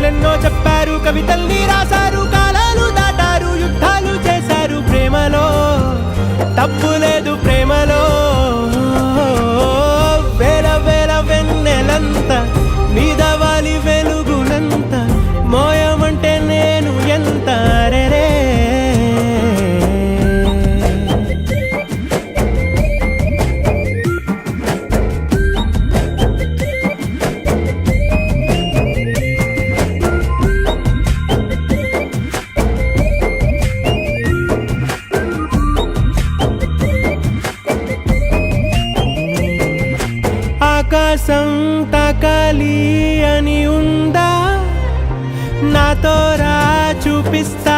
కథలెన్నో చెప్పారు, కవితల్ని రాశారు, కాలాలు దాటారు, యుద్ధాలు చేశారు. ప్రేమలో తప్పు లేదు, ప్రేమలో వేల వేల వెన్నెలంత మీద వాలి వెలుగునంత మోయమంటే నేను ఎంత రే. ఆకాశం తాకాలి అని ఉందా, నాతో రా చూపిస్తా